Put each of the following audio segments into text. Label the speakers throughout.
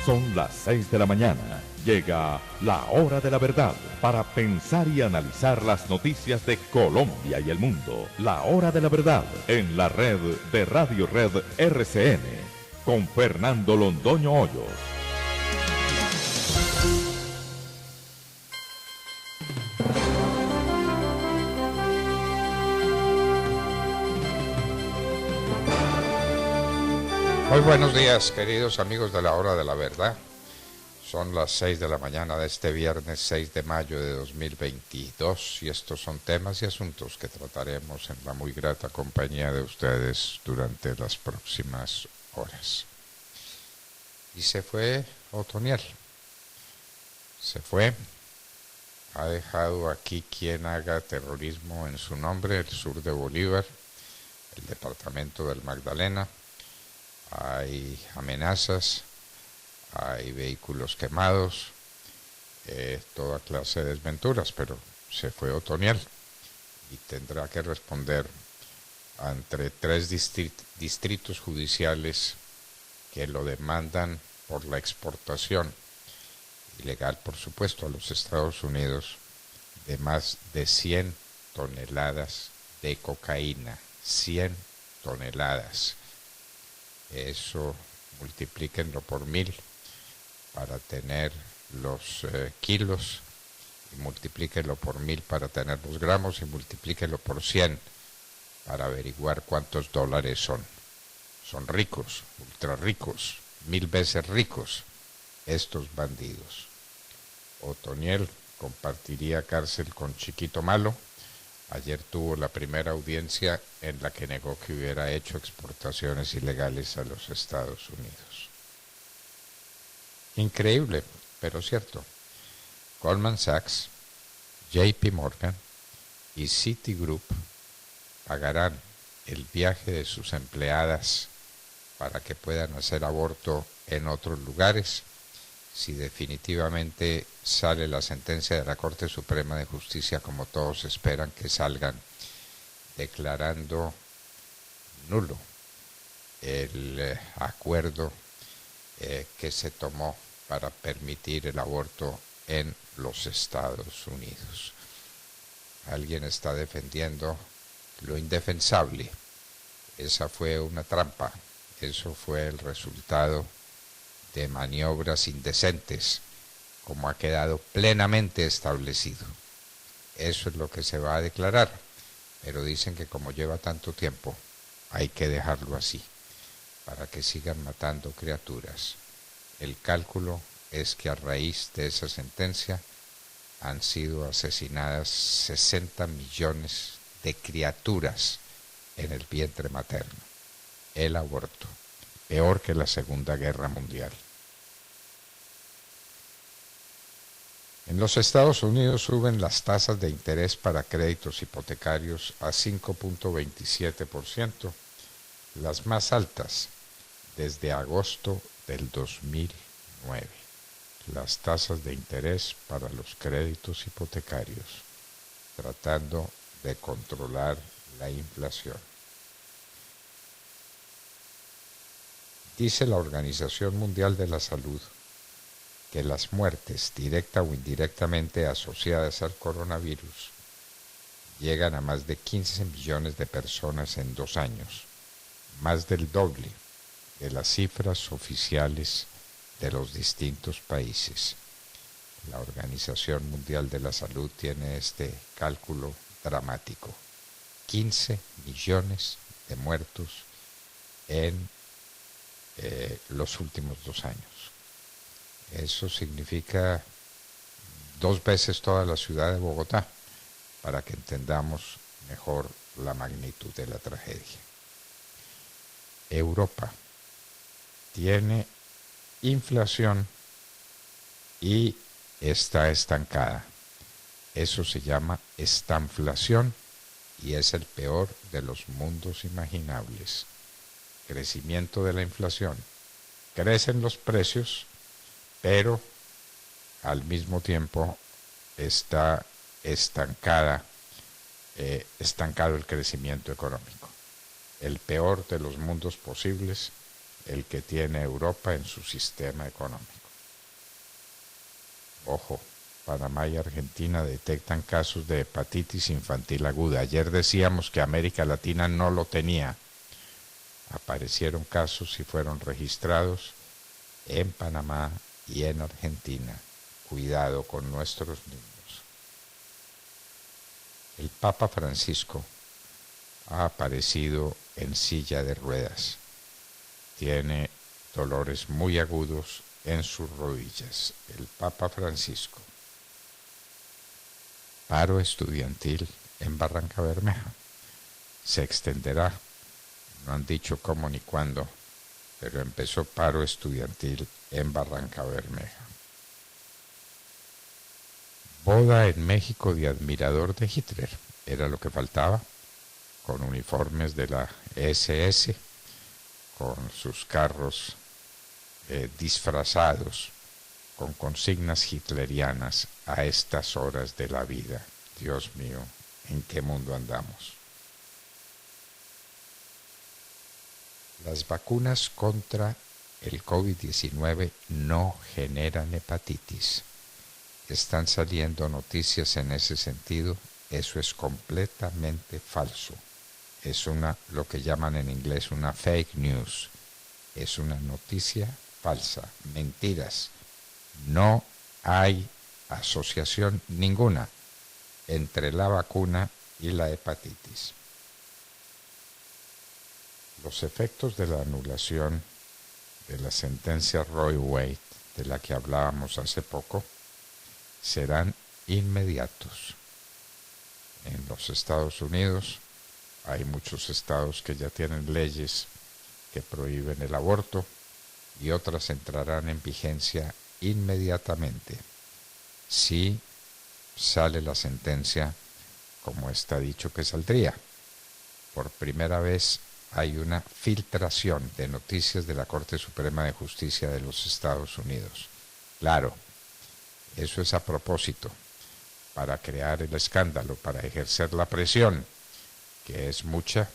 Speaker 1: Son las 6 de la mañana. Llega la hora de la verdad para pensar y analizar las noticias de Colombia y el mundo. La hora de la verdad en la red de Radio Red RCN con Fernando Londoño Hoyos.
Speaker 2: Muy buenos días, queridos amigos de la hora de la verdad. Son las 6 de la mañana de este viernes 6 de mayo de 2022 y estos son temas y asuntos que trataremos en la muy grata compañía de ustedes durante las próximas horas. Y se fue Otoniel. Se fue. Ha dejado aquí quien haga terrorismo en su nombre, el sur de Bolívar, el departamento del Magdalena. Hay amenazas, hay vehículos quemados, toda clase de desventuras, pero se fue Otoniel y tendrá que responder ante 3 distritos judiciales que lo demandan por la exportación ilegal, por supuesto, a los Estados Unidos de más de 100 toneladas de cocaína, 100 toneladas. Eso multiplíquenlo por 1000 para tener los kilos, y multiplíquenlo por 1000 para tener los gramos, y multiplíquenlo por 100 para averiguar cuántos dólares son. Son ricos, ultra ricos, 1000 veces ricos estos bandidos. Otoniel compartiría cárcel con Chiquito Malo. Ayer tuvo la primera audiencia en la que negó que hubiera hecho exportaciones ilegales a los Estados Unidos. Increíble, pero cierto. Goldman Sachs, JP Morgan y Citigroup pagarán el viaje de sus empleadas para que puedan hacer aborto en otros lugares si definitivamente sale la sentencia de la Corte Suprema de Justicia, como todos esperan que salgan, declarando nulo el acuerdo que se tomó para permitir el aborto en los Estados Unidos. Alguien está defendiendo lo indefensable. Esa fue una trampa. Eso fue el resultado de maniobras indecentes, como ha quedado plenamente establecido. Eso es lo que se va a declarar, pero dicen que como lleva tanto tiempo, hay que dejarlo así, para que sigan matando criaturas. El cálculo es que a raíz de esa sentencia han sido asesinadas 60 millones de criaturas en el vientre materno. El aborto, peor que la Segunda Guerra Mundial. En los Estados Unidos suben las tasas de interés para créditos hipotecarios a 5.27%, las más altas desde agosto del 2009. Las tasas de interés para los créditos hipotecarios, tratando de controlar la inflación. Dice la Organización Mundial de la Salud que las muertes, directa o indirectamente asociadas al coronavirus, llegan a más de 15 millones de personas en 2 años, más del doble de las cifras oficiales de los distintos países. La Organización Mundial de la Salud tiene este cálculo dramático: 15 millones de muertos en los últimos 2 años. Eso significa 2 veces toda la ciudad de Bogotá, para que entendamos mejor la magnitud de la tragedia. Europa tiene inflación y está estancada. Eso se llama estanflación y es el peor de los mundos imaginables. Crecimiento de la inflación. Crecen los precios, pero al mismo tiempo está estancado el crecimiento económico. El peor de los mundos posibles el que tiene Europa en su sistema económico. Ojo, Panamá y Argentina detectan casos de hepatitis infantil aguda. Ayer decíamos que América Latina no lo tenía. Aparecieron casos y fueron registrados en Panamá y en Argentina. Cuidado con nuestros niños. El Papa Francisco ha aparecido en silla de ruedas. Tiene dolores muy agudos en sus rodillas. El Papa Francisco. Paro estudiantil en Barranca Bermeja. Se extenderá. No han dicho cómo ni cuándo, pero empezó paro estudiantil en Barranca Bermeja. Boda en México de admirador de Hitler. Era lo que faltaba. Con uniformes de la SS, con sus carros disfrazados, con consignas hitlerianas a estas horas de la vida. Dios mío, ¿en qué mundo andamos? Las vacunas contra el COVID-19 no generan hepatitis. Están saliendo noticias en ese sentido. Eso es completamente falso. Es lo que llaman en inglés una fake news. Es una noticia falsa, mentiras. No hay asociación ninguna entre la vacuna y la hepatitis. Los efectos de la anulación de la sentencia Roe Wade, de la que hablábamos hace poco, serán inmediatos. En los Estados Unidos hay muchos estados que ya tienen leyes que prohíben el aborto y otras entrarán en vigencia inmediatamente si sale la sentencia como está dicho que saldría. Por primera vez hay una filtración de noticias de la Corte Suprema de Justicia de los Estados Unidos. Claro, eso es a propósito, para crear el escándalo, para ejercer la presión, que es mucha,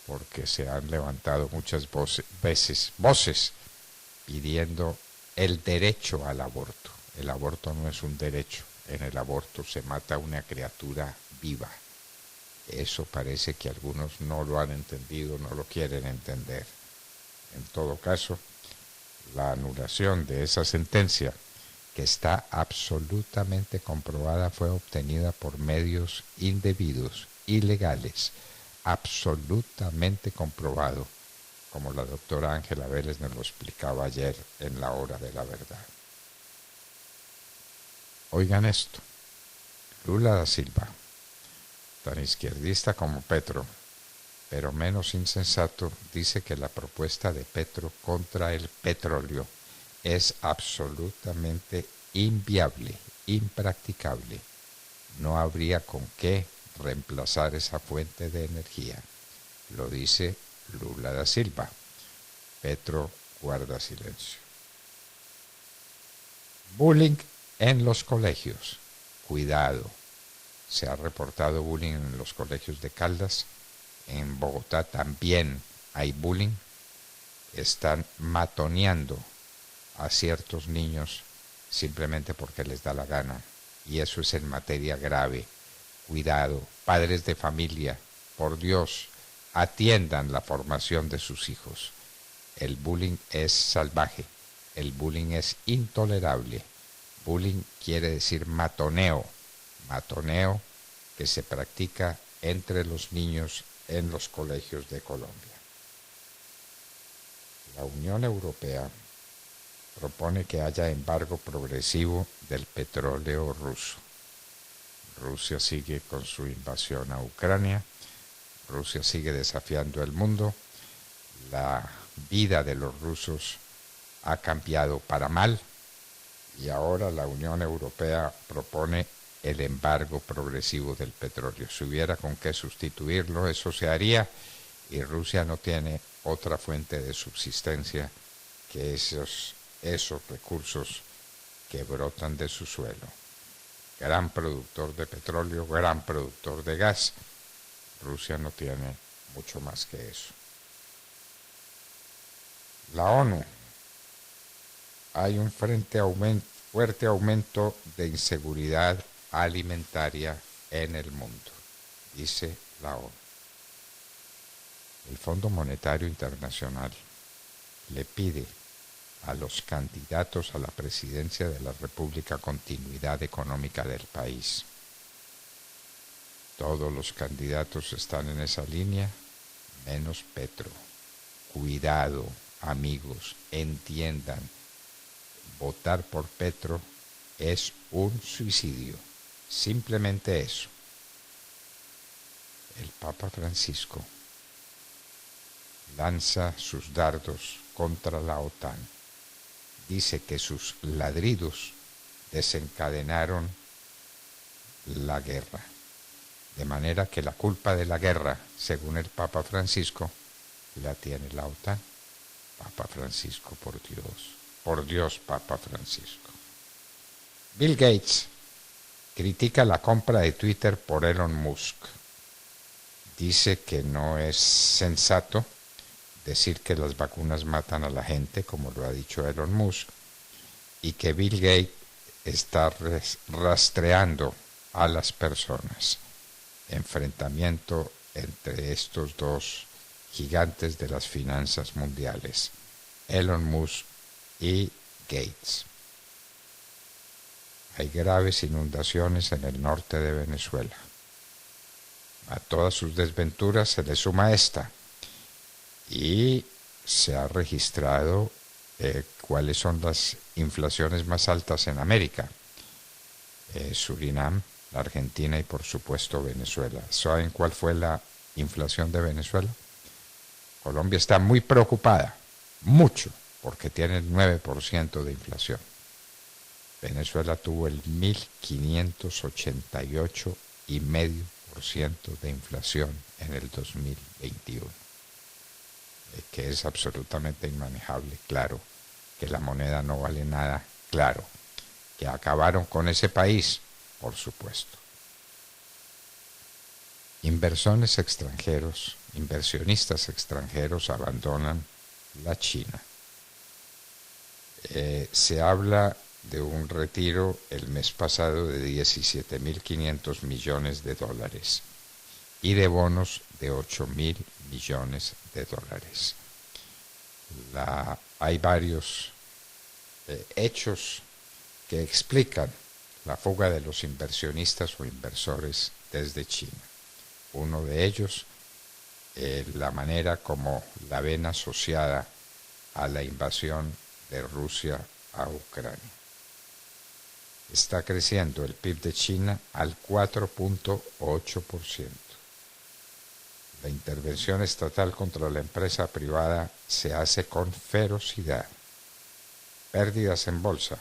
Speaker 2: porque se han levantado muchas voces pidiendo el derecho al aborto. El aborto no es un derecho, en el aborto se mata una criatura viva. Eso parece que algunos no lo han entendido, no lo quieren entender. En todo caso, la anulación de esa sentencia, que está absolutamente comprobada, fue obtenida por medios indebidos, ilegales, absolutamente comprobado, como la doctora Ángela Vélez nos lo explicaba ayer en la hora de la verdad. Oigan esto, Lula da Silva, tan izquierdista como Petro, pero menos insensato, dice que la propuesta de Petro contra el petróleo es absolutamente inviable, impracticable. No habría con qué reemplazar esa fuente de energía. Lo dice Lula da Silva. Petro guarda silencio. Bullying en los colegios. Cuidado. Se ha reportado bullying en los colegios de Caldas. En Bogotá también hay bullying. Están matoneando a ciertos niños simplemente porque les da la gana. Y eso es en materia grave. Cuidado, padres de familia, por Dios, atiendan la formación de sus hijos. El bullying es salvaje, el bullying es intolerable. Bullying quiere decir matoneo que se practica entre los niños en los colegios de Colombia. La Unión Europea propone que haya embargo progresivo del petróleo ruso. Rusia sigue con su invasión a Ucrania, Rusia sigue desafiando el mundo, la vida de los rusos ha cambiado para mal y ahora la Unión Europea propone el embargo progresivo del petróleo. Si hubiera con qué sustituirlo, eso se haría, y Rusia no tiene otra fuente de subsistencia que esos recursos que brotan de su suelo. Gran productor de petróleo, gran productor de gas. Rusia no tiene mucho más que eso. La ONU. Hay un fuerte aumento de inseguridad alimentaria en el mundo, dice la ONU. El Fondo Monetario Internacional le pide a los candidatos a la presidencia de la República continuidad económica del país. Todos los candidatos están en esa línea, menos Petro. Cuidado, amigos, entiendan, votar por Petro es un suicidio, simplemente eso. El Papa Francisco lanza sus dardos contra la OTAN. Dice que sus ladridos desencadenaron la guerra. De manera que la culpa de la guerra, según el Papa Francisco, la tiene la OTAN. Papa Francisco, por Dios, Papa Francisco. Bill Gates critica la compra de Twitter por Elon Musk. Dice que no es sensato decir que las vacunas matan a la gente, como lo ha dicho Elon Musk, y que Bill Gates está rastreando a las personas. Enfrentamiento entre estos dos gigantes de las finanzas mundiales, Elon Musk y Gates. Hay graves inundaciones en el norte de Venezuela. A todas sus desventuras se le suma esta, y se ha registrado cuáles son las inflaciones más altas en América. Surinam, la Argentina y por supuesto Venezuela. ¿Saben cuál fue la inflación de Venezuela? Colombia está muy preocupada, mucho, porque tiene el 9% de inflación. Venezuela tuvo el 1.588,5% de inflación en el 2021, que es absolutamente inmanejable, claro, que la moneda no vale nada, claro, que acabaron con ese país, por supuesto. Inversionistas extranjeros abandonan la China. Se habla de un retiro el mes pasado de 17.500 millones de dólares y de bonos de 8.000 millones de dólares. Hay varios hechos que explican la fuga de los inversionistas o inversores desde China. Uno de ellos, la manera como la ven asociada a la invasión de Rusia a Ucrania. Está creciendo el PIB de China al 4.8%. La intervención estatal contra la empresa privada se hace con ferocidad. Pérdidas en bolsa,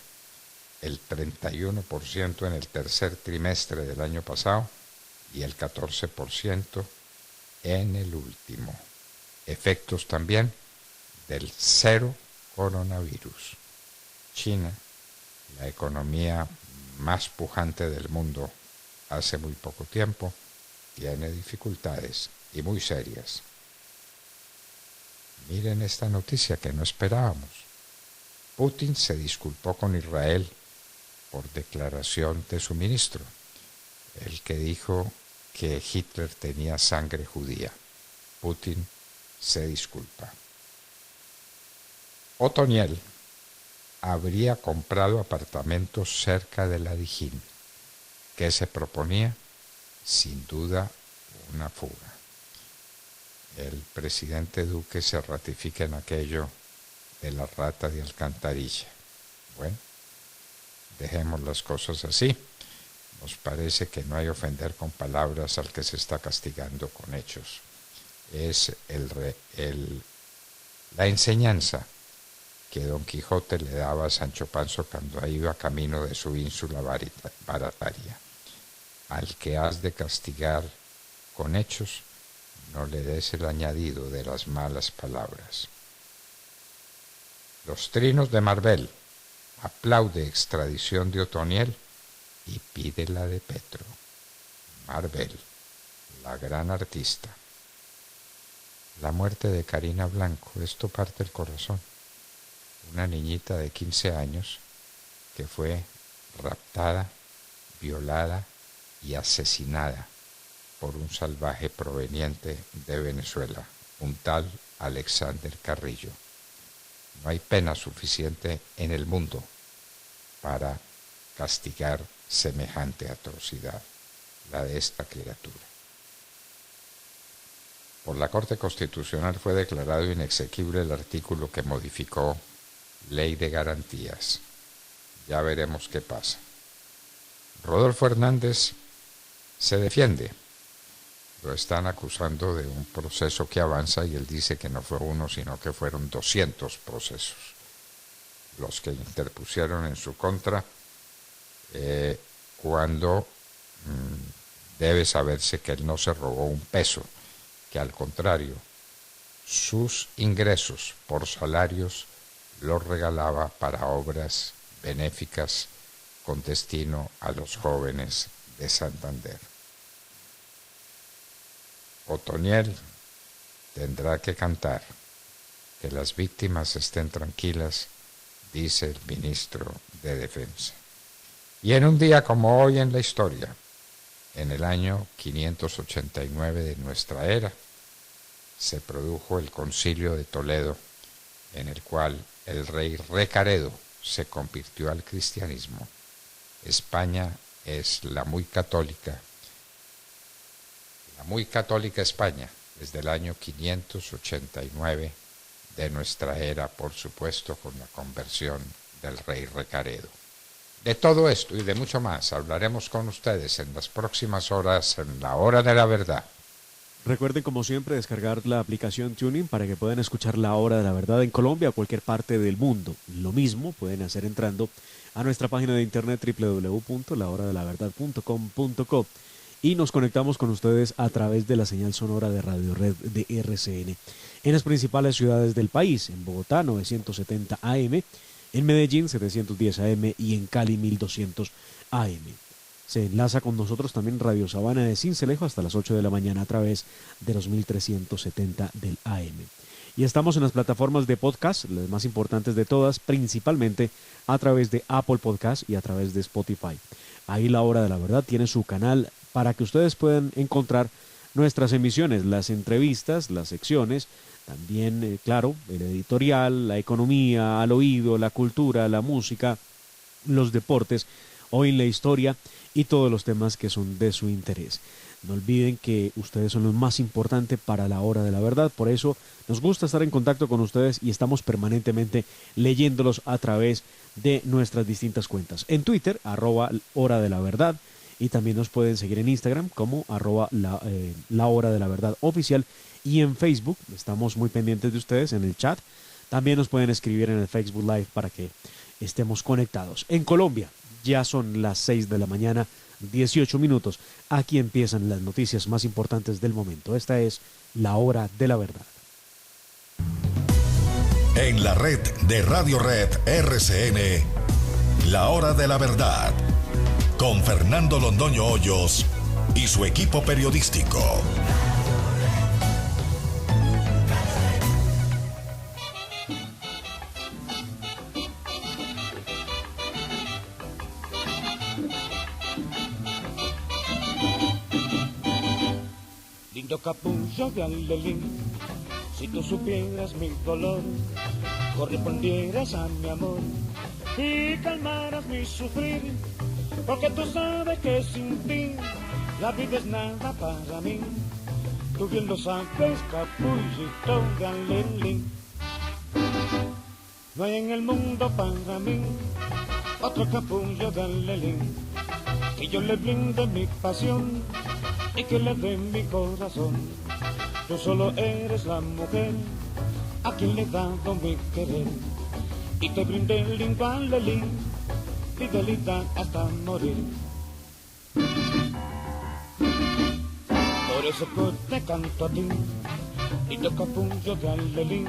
Speaker 2: el 31% en el tercer trimestre del año pasado y el 14% en el último. Efectos también del cero coronavirus. China, la economía más pujante del mundo hace muy poco tiempo, tiene dificultades y muy serias. Miren esta noticia que no esperábamos. Putin se disculpó con Israel por declaración de su ministro, el que dijo que Hitler tenía sangre judía. Putin se disculpa. Otoniel habría comprado apartamentos cerca de la Dijín. ¿Qué se proponía? Sin duda, una fuga. El presidente Duque se ratifica en aquello de la rata de alcantarilla. Bueno, dejemos las cosas así. Nos parece que no hay ofender con palabras al que se está castigando con hechos. Es la enseñanza que Don Quijote le daba a Sancho Panza cuando iba camino de su ínsula Barataria. Al que has de castigar con hechos, no le des el añadido de las malas palabras. Los Trinos de Marvel aplaude extradición de Otoniel y pide la de Petro. Marvel, la gran artista. La muerte de Karina Blanco, esto parte el corazón. una niñita de 15 años que fue raptada, violada y asesinada por un salvaje proveniente de Venezuela, un tal Alexander Carrillo. No hay pena suficiente en el mundo para castigar semejante atrocidad, la de esta criatura. Por la Corte Constitucional fue declarado inexequible el artículo que modificó Ley de Garantías. Ya veremos qué pasa. Rodolfo Hernández se defiende. Lo están acusando de un proceso que avanza y él dice que no fue uno, sino que fueron 200 procesos los que interpusieron en su contra, cuando debe saberse que él no se robó un peso, que al contrario, sus ingresos por salarios los regalaba para obras benéficas con destino a los jóvenes de Santander. Otoniel tendrá que cantar, que las víctimas estén tranquilas, dice el ministro de Defensa. Y en un día como hoy en la historia, en el año 589 de nuestra era, se produjo el Concilio de Toledo, en el cual el rey Recaredo se convirtió al cristianismo. España es la muy católica España, desde el año 589 de nuestra era, por supuesto, con la conversión del rey Recaredo. De todo esto y de mucho más hablaremos con ustedes en las próximas horas en la Hora de la Verdad.
Speaker 3: Recuerden, como siempre, descargar la aplicación TuneIn para que puedan escuchar la Hora de la Verdad en Colombia o cualquier parte del mundo. Lo mismo pueden hacer entrando a nuestra página de internet www.lahoradelaverdad.com.co y nos conectamos con ustedes a través de la señal sonora de Radio Red de RCN en las principales ciudades del país: en Bogotá 970 AM, en Medellín 710 AM y en Cali 1200 AM. Se enlaza con nosotros también Radio Sabana de Sincelejo hasta las 8 de la mañana a través de los 1370 del AM. Y estamos en las plataformas de podcast, las más importantes de todas, principalmente a través de Apple Podcast y a través de Spotify. Ahí La Hora de la Verdad tiene su canal para que ustedes puedan encontrar nuestras emisiones, las entrevistas, las secciones, también, claro, el editorial, la economía, al oído, la cultura, la música, los deportes, hoy en la historia y todos los temas que son de su interés. No olviden que ustedes son lo más importante para La Hora de la Verdad, por eso nos gusta estar en contacto con ustedes y estamos permanentemente leyéndolos a través de nuestras distintas cuentas. En Twitter, @Hora de la Verdad, y también nos pueden seguir en Instagram como la Hora de la Verdad oficial, y en Facebook estamos muy pendientes de ustedes en el chat. También nos pueden escribir en el Facebook Live para que estemos conectados. En Colombia ya son las 6 de la mañana, 18 minutos. Aquí empiezan las noticias más importantes del momento. Esta es La Hora de la Verdad.
Speaker 4: En la red de Radio Red RCN, La Hora de la Verdad, con Fernando Londoño Hoyos y su equipo periodístico.
Speaker 5: Lindo capullo de alelín, si tú supieras mi dolor, correspondieras a mi amor y calmaras mi sufrir, porque tú sabes que sin ti la vida es nada para mí. Tú bien lo sabes, capullito de alelín. No hay en el mundo para mí otro capullo de alelín, que yo le brinde mi pasión y que le dé mi corazón. Tú solo eres la mujer a quien le he dado mi querer, y te brindé el lindo alelín, fidelidad hasta morir. Por eso que te canto a ti, lindo capullo de alelín.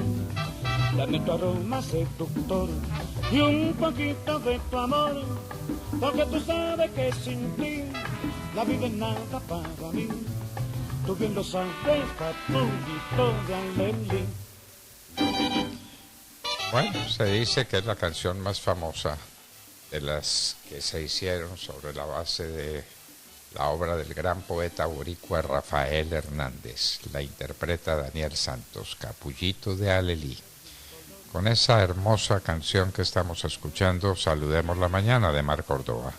Speaker 5: Dame tu aroma seductor y un poquito de tu amor, porque tú sabes que sin ti la vida es nada para mí. Tú bien lo sabes, capullito de alelín.
Speaker 2: Bueno, se dice que es la canción más famosa de las que se hicieron sobre la base de la obra del gran poeta boricua Rafael Hernández. La interpreta Daniel Santos, Capullito de Alelí. Con esa hermosa canción que estamos escuchando, saludemos la mañana de Mar Córdoba.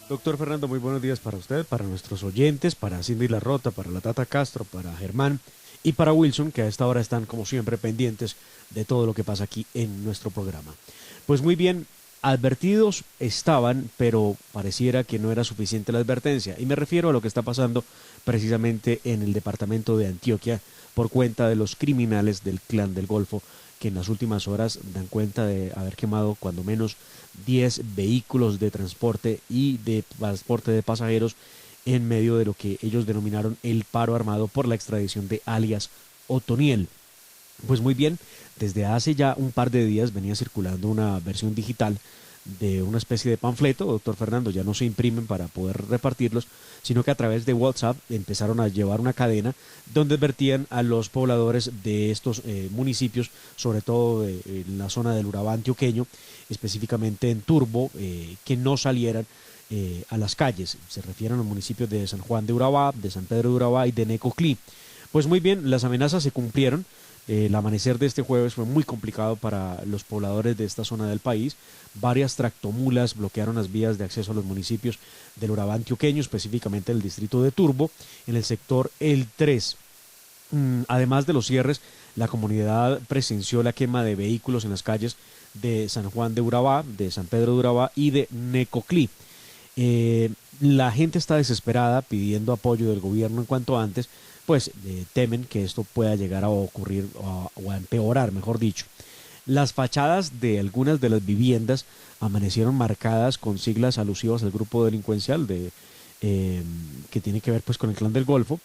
Speaker 3: Doctor Fernando, muy buenos días para usted, para nuestros oyentes, para Cindy La Rota, para la Tata Castro, para Germán y para Wilson, que a esta hora están como siempre pendientes de todo lo que pasa aquí en nuestro programa. Pues muy bien, advertidos estaban, pero pareciera que no era suficiente la advertencia, y me refiero a lo que está pasando precisamente en el departamento de Antioquia por cuenta de los criminales del Clan del Golfo, que en las últimas horas dan cuenta de haber quemado cuando menos 10 vehículos de transporte y de transporte de pasajeros en medio de lo que ellos denominaron el paro armado por la extradición de alias Otoniel. Pues muy bien, desde hace ya un par de días venía circulando una versión digital de una especie de panfleto, doctor Fernando, ya no se imprimen para poder repartirlos, sino que a través de WhatsApp empezaron a llevar una cadena donde advertían a los pobladores de estos municipios, sobre todo en la zona del Urabá antioqueño, específicamente en Turbo, que no salieran a las calles. Se refieren a los municipios de San Juan de Urabá, de San Pedro de Urabá y de Necoclí. Pues muy bien, las amenazas se cumplieron. El amanecer de este jueves fue muy complicado para los pobladores de esta zona del país. Varias tractomulas bloquearon las vías de acceso a los municipios del Urabá antioqueño, específicamente el distrito de Turbo, en el sector El 3. Además de los cierres, la comunidad presenció la quema de vehículos en las calles de San Juan de Urabá, de San Pedro de Urabá y de Necoclí. La gente está desesperada pidiendo apoyo del gobierno en cuanto antes, pues temen que esto pueda llegar a ocurrir o a empeorar, mejor dicho. Las fachadas de algunas de las viviendas amanecieron marcadas con siglas alusivas al grupo delincuencial que tiene que ver pues con el Clan del Golfo.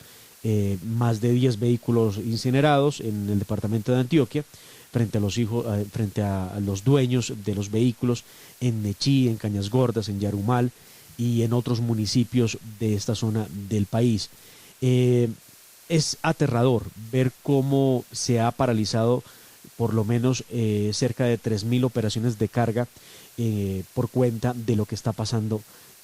Speaker 3: Más de 10 vehículos incinerados en el departamento de Antioquia frente a los dueños de los vehículos en Nechí, en Cañas Gordas, en Yarumal y en otros municipios de esta zona del país. Es aterrador ver cómo se ha paralizado por lo menos cerca de 3.000 operaciones de carga por cuenta de lo que está pasando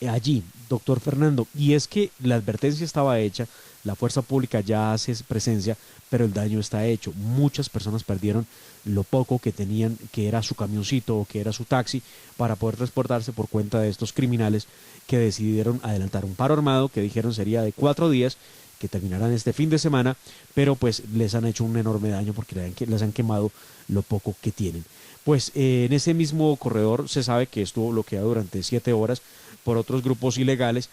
Speaker 3: allí, doctor Fernando. Y es que la advertencia estaba hecha, la fuerza pública ya hace presencia, pero el daño está hecho. Muchas personas perdieron lo poco que tenían, que era su camioncito o que era su taxi, para poder transportarse por cuenta de estos criminales que decidieron adelantar un paro armado que dijeron sería de 4 días, que terminarán este fin de semana, pero pues les han hecho un enorme daño porque les han quemado lo poco que tienen. Pues en ese mismo corredor se sabe que estuvo bloqueado durante 7 horas por otros grupos ilegales.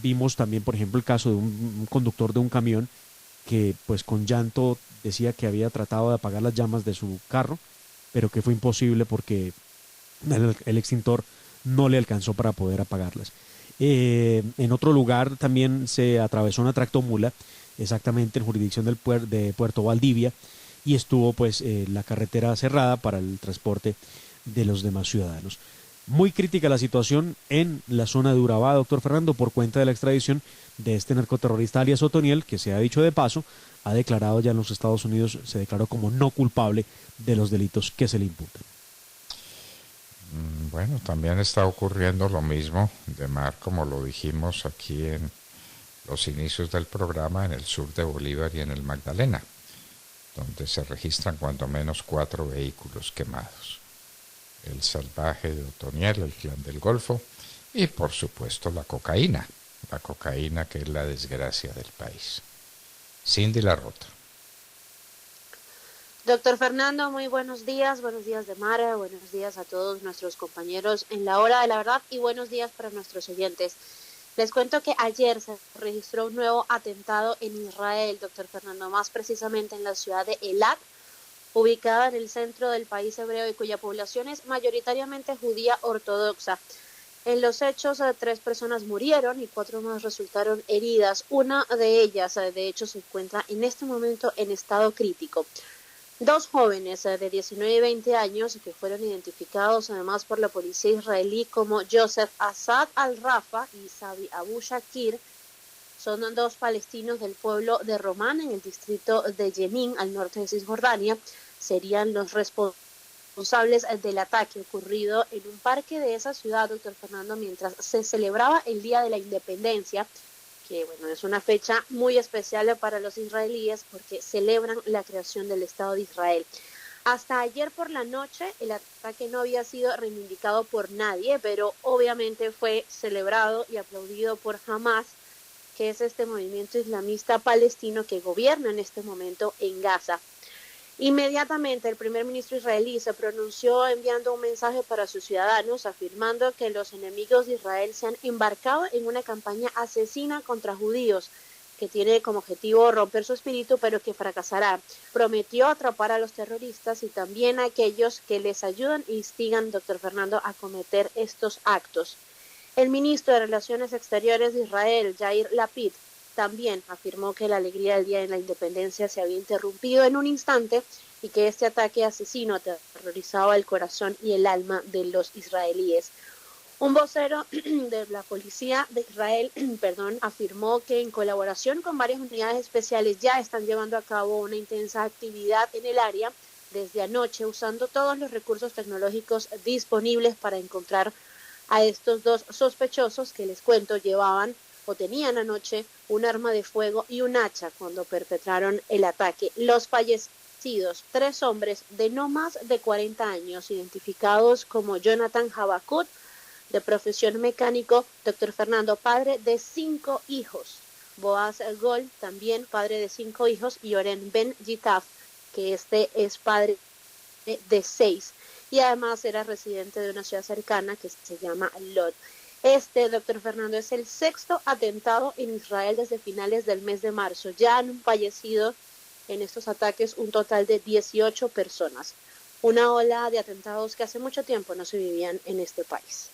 Speaker 3: Vimos también, por ejemplo, el caso de un conductor de un camión que pues con llanto decía que había tratado de apagar las llamas de su carro, pero que fue imposible porque el extintor no le alcanzó para poder apagarlas. En otro lugar también se atravesó una tractomula, exactamente en jurisdicción de Puerto Valdivia, y estuvo pues la carretera cerrada para el transporte de los demás ciudadanos. Muy crítica la situación en la zona de Urabá, doctor Fernando, por cuenta de la extradición de este narcoterrorista alias Otoniel, que se ha dicho de paso, ha declarado ya en los Estados Unidos, se declaró como no culpable de los delitos que se le imputan.
Speaker 2: Bueno, también está ocurriendo lo mismo, de Mar, como lo dijimos aquí en los inicios del programa, en el sur de Bolívar y en el Magdalena, donde se registran cuando menos 4 vehículos quemados. El salvaje de Otoniel, el Clan del Golfo, y por supuesto la cocaína que es la desgracia del país. Cindy La Rota.
Speaker 6: Doctor Fernando, muy buenos días de Mara, buenos días a todos nuestros compañeros en la hora de la verdad y buenos días para nuestros oyentes. Les cuento que ayer se registró un nuevo atentado en Israel, doctor Fernando, más precisamente en la ciudad de Eilat, ubicada en el centro del país hebreo y cuya población es mayoritariamente judía ortodoxa. En los hechos, 3 personas murieron y 4 más resultaron heridas. Una de ellas, de hecho, se encuentra en este momento en estado crítico. 2 jóvenes de 19 y 20 años que fueron identificados además por la policía israelí como Joseph Asad al-Rafa y Sabi Abu Shakir son 2 palestinos del pueblo de Román en el distrito de Jenin al norte de Cisjordania. serían los responsables del ataque ocurrido en un parque de esa ciudad, doctor Fernando, mientras se celebraba el Día de la Independencia, que bueno, es una fecha muy especial para los israelíes porque celebran la creación del Estado de Israel. Hasta ayer por la noche el ataque no había sido reivindicado por nadie, pero obviamente fue celebrado y aplaudido por Hamas, que es este movimiento islamista palestino que gobierna en este momento en Gaza. Inmediatamente el primer ministro israelí se pronunció enviando un mensaje para sus ciudadanos, afirmando que los enemigos de Israel se han embarcado en una campaña asesina contra judíos, que tiene como objetivo romper su espíritu, pero que fracasará. Prometió atrapar a los terroristas y también a aquellos que les ayudan e instigan, doctor Fernando, a cometer estos actos. El ministro de Relaciones Exteriores de Israel, Yair Lapid, también afirmó que la alegría del Día de la Independencia se había interrumpido en un instante y que este ataque asesino aterrorizaba el corazón y el alma de los israelíes. Un vocero de la policía de Israel, afirmó que en colaboración con varias unidades especiales ya están llevando a cabo una intensa actividad en el área desde anoche, usando todos los recursos tecnológicos disponibles para encontrar a estos dos sospechosos que, les cuento, llevaban o tenían anoche un arma de fuego y un hacha cuando perpetraron el ataque. Los fallecidos, 3 hombres de no más de 40 años, identificados como Jonathan Habakut, de profesión mecánico, doctor Fernando, padre de 5 hijos, Boaz Gol, también padre de 5 hijos, y Oren Ben Gitaf, que este es padre de 6, y además era residente de una ciudad cercana que se llama Lod. Este, doctor Fernando, es el 6º atentado en Israel desde finales del mes de marzo. Ya han fallecido en estos ataques un total de 18 personas. Una ola de atentados que hace mucho tiempo no se vivían en este país.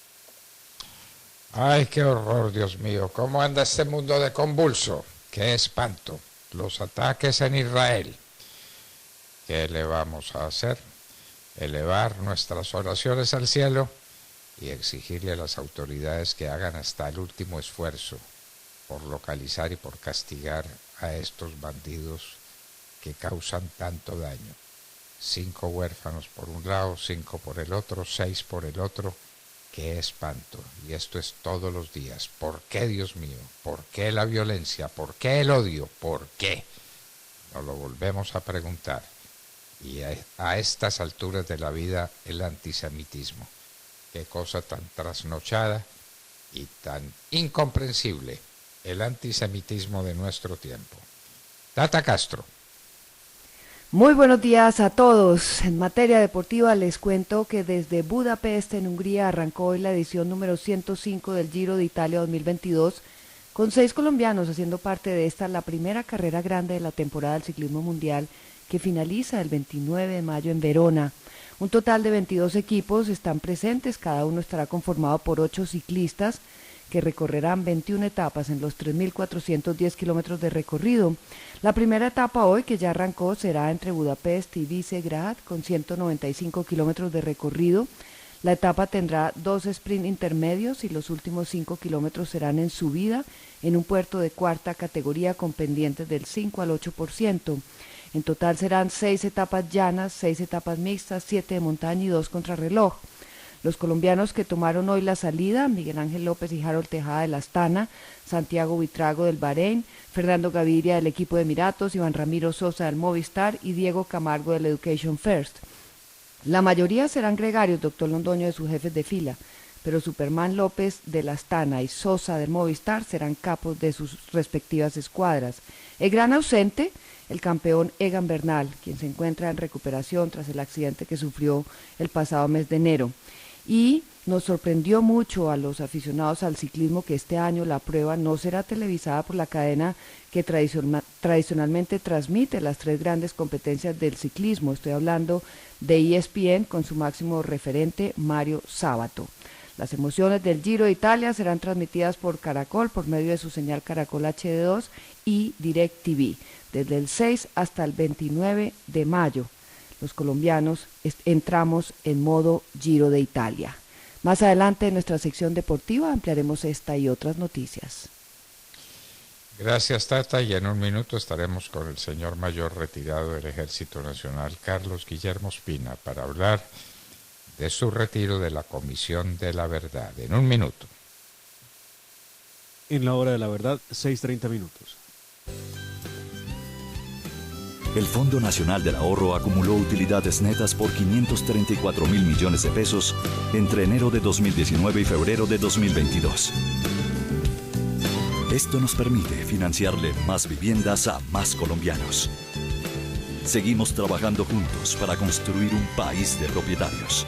Speaker 2: Ay, qué horror, Dios mío. ¿Cómo anda este mundo de convulso? Qué espanto. Los ataques en Israel. ¿Qué le vamos a hacer? Elevar nuestras oraciones al cielo y exigirle a las autoridades que hagan hasta el último esfuerzo por localizar y por castigar a estos bandidos que causan tanto daño. 5 huérfanos por un lado, 5 por el otro, 6 por el otro. ¡Qué espanto! Y esto es todos los días. ¿Por qué, Dios mío? ¿Por qué la violencia? ¿Por qué el odio? ¿Por qué? Nos lo volvemos a preguntar. Y a estas alturas de la vida, el antisemitismo. Qué cosa tan trasnochada y tan incomprensible, el antisemitismo de nuestro tiempo. Tata Castro.
Speaker 7: Muy buenos días a todos. En materia deportiva les cuento que desde Budapest, en Hungría, arrancó hoy la edición número 105 del Giro de Italia 2022, con 6 colombianos haciendo parte de esta, la primera carrera grande de la temporada del ciclismo mundial, que finaliza el 29 de mayo en Verona. Un total de 22 equipos están presentes, cada uno estará conformado por 8 ciclistas que recorrerán 21 etapas en los 3.410 kilómetros de recorrido. La primera etapa hoy, que ya arrancó, será entre Budapest y Visegrad, con 195 kilómetros de recorrido. La etapa tendrá 2 sprint intermedios y los últimos 5 kilómetros serán en subida en un puerto de 4ª categoría con pendientes del 5 al 8%. En total serán 6 etapas llanas, 6 etapas mixtas, 7 de montaña y 2 contrarreloj. Los colombianos que tomaron hoy la salida, Miguel Ángel López y Harold Tejada del Astana, Santiago Buitrago del Bahrein, Fernando Gaviria del equipo de Emiratos, Iván Ramiro Sosa del Movistar y Diego Camargo del Education First. La mayoría serán gregarios, doctor Londoño, de sus jefes de fila, pero Superman López del Astana y Sosa del Movistar serán capos de sus respectivas escuadras. El gran ausente, el campeón Egan Bernal, quien se encuentra en recuperación tras el accidente que sufrió el pasado mes de enero. Y nos sorprendió mucho a los aficionados al ciclismo que este año la prueba no será televisada por la cadena que tradicionalmente transmite las 3 grandes competencias del ciclismo. Estoy hablando de ESPN con su máximo referente Mario Sabato. Las emociones del Giro de Italia serán transmitidas por Caracol por medio de su señal Caracol HD2 y DirecTV desde el 6 hasta el 29 de mayo. Los colombianos entramos en modo Giro de Italia. Más adelante en nuestra sección deportiva ampliaremos esta y otras noticias.
Speaker 2: Gracias, Tata, y en un minuto estaremos con el señor mayor retirado del Ejército Nacional, Carlos Guillermo Ospina, para hablar de su retiro de la Comisión de la Verdad. En un minuto.
Speaker 3: En la hora de la verdad, 6:30 minutos.
Speaker 8: El Fondo Nacional del Ahorro acumuló utilidades netas por 534.000 millones de pesos entre enero de 2019 y febrero de 2022. Esto nos permite financiarle más viviendas a más colombianos. Seguimos trabajando juntos para construir un país de propietarios.